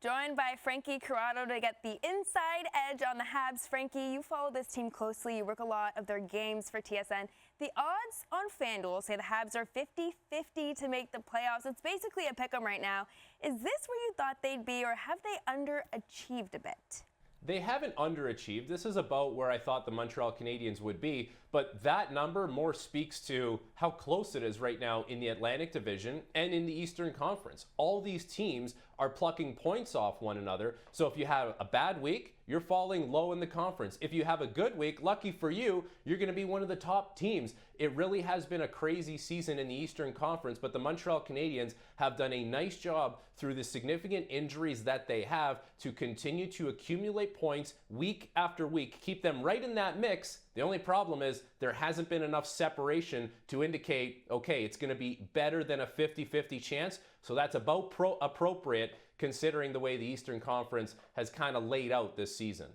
Joined by Frankie Corrado to get the inside edge on the Habs. Frankie, you follow this team closely. You work a lot of their games for TSN. The odds on FanDuel say the Habs are 50-50 to make the playoffs. It's basically a pick'em right now. Is this where you thought they'd be, or have they underachieved a bit? They haven't underachieved. This is about where I thought the Montreal Canadiens would be, but that number more speaks to how close it is right now in the Atlantic Division and in the Eastern Conference. All these teams are plucking points off one another, so if you have a bad week, you're falling low in the conference. If you have a good week, lucky for you, you're going to be one of the top teams. It really has been a crazy season in the Eastern Conference, but the Montreal Canadiens have done a nice job through the significant injuries that they have to continue to accumulate points week after week, keep them right in that mix. The only problem is there hasn't been enough separation to indicate, okay, it's going to be better than a 50-50 chance. So that's about appropriate considering the way the Eastern Conference has kind of laid out this season.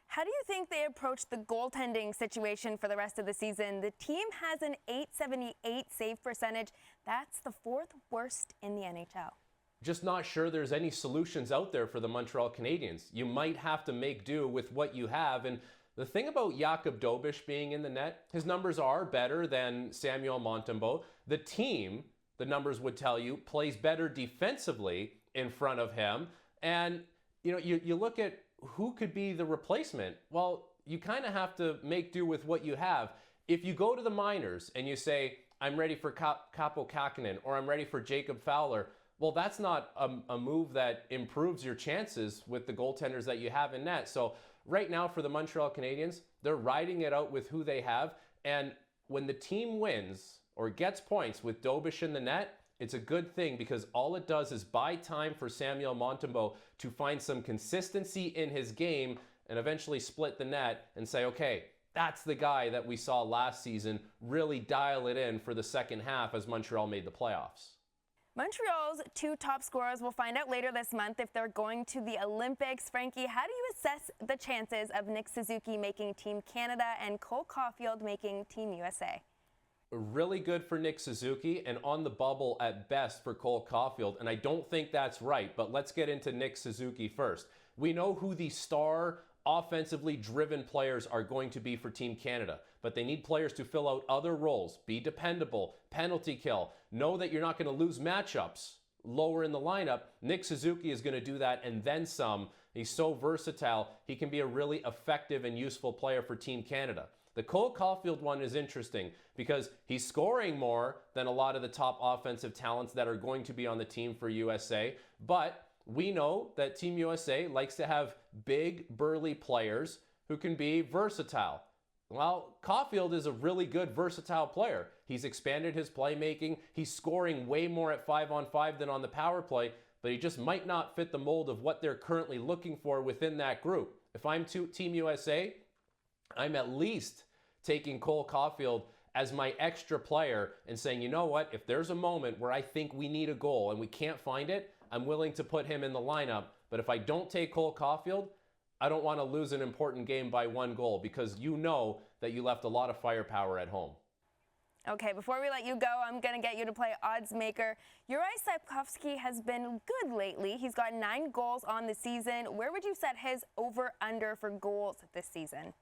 How do you think they approach the goaltending situation for the rest of the season? The team has an .878 save percentage. That's the fourth worst in the NHL. Just not sure there's any solutions out there for the Montreal Canadiens. You might have to make do with what you have. And the thing about Jakub Dobeš being in the net, his numbers are better than Samuel Montembeault. The team, the numbers would tell you, plays better defensively in front of him. And you look at who could be the replacement. Well, you kind of have to make do with what you have. If you go to the minors and you say, I'm ready for Kaapo Kähkönen or I'm ready for Jacob Fowler, well, that's not a move that improves your chances with the goaltenders that you have in net. So right now for the Montreal Canadiens, they're riding it out with who they have. And when the team wins or gets points with Dobeš in the net, it's a good thing because all it does is buy time for Samuel Montembeault to find some consistency in his game and eventually split the net and say, okay, that's the guy that we saw last season, really dial it in for the second half as Montreal made the playoffs. Montreal's two top scorers will find out later this month if they're going to the Olympics. Frankie, how do you assess the chances of Nick Suzuki making Team Canada and Cole Caulfield making Team USA? Really good for Nick Suzuki and on the bubble at best for Cole Caulfield. And I don't think that's right, but let's get into Nick Suzuki first. We know who the star offensively driven players are going to be for Team Canada, but they need players to fill out other roles, be dependable, penalty kill, know that you're not going to lose matchups lower in the lineup. Nick Suzuki is going to do that and then some. He's so versatile. He can be a really effective and useful player for Team Canada. The Cole Caulfield one is interesting because he's scoring more than a lot of the top offensive talents that are going to be on the team for USA, but we know that Team USA likes to have big, burly players who can be versatile. Well, Caulfield is a really good, versatile player. He's expanded his playmaking. He's scoring way more at 5-on-5 than on the power play, but he just might not fit the mold of what they're currently looking for within that group. If I'm Team USA, I'm at least taking Cole Caulfield as my extra player and saying, you know what, if there's a moment where I think we need a goal and we can't find it, I'm willing to put him in the lineup. But if I don't take Cole Caulfield, I don't want to lose an important game by one goal because you know that you left a lot of firepower at home. Okay, before we let you go, I'm going to get you to play odds maker. Juraj Slafkovsky has been good lately. He's got 9 goals on the season. Where would you set his over-under for goals this season?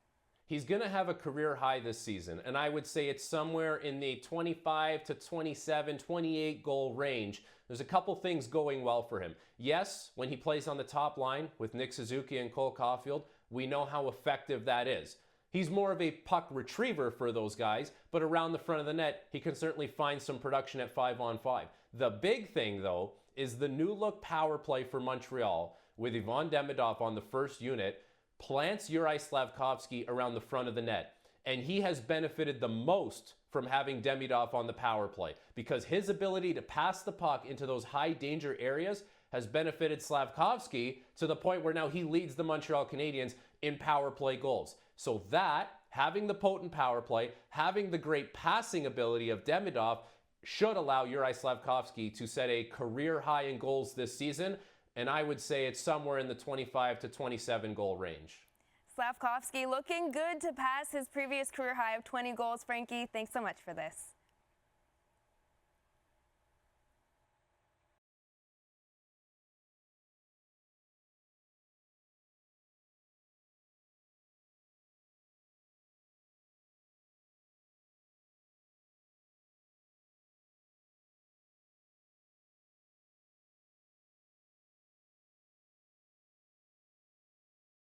He's going to have a career high this season, and I would say it's somewhere in the 25 to 27, 28 goal range. There's a couple things going well for him. Yes, when he plays on the top line with Nick Suzuki and Cole Caulfield, we know how effective that is. He's more of a puck retriever for those guys, but around the front of the net, he can certainly find some production at 5-on-5. The big thing, though, is the new look power play for Montreal with Ivan Demidov on the first unit plants Juraj Slafkovsky around the front of the net. And he has benefited the most from having Demidov on the power play because his ability to pass the puck into those high danger areas has benefited Slafkovsky to the point where now he leads the Montreal Canadiens in power play goals. So that, having the potent power play, having the great passing ability of Demidov should allow Juraj Slafkovsky to set a career high in goals this season. And I would say it's somewhere in the 25 to 27 goal range. Slafkovsky looking good to pass his previous career high of 20 goals. Frankie, thanks so much for this.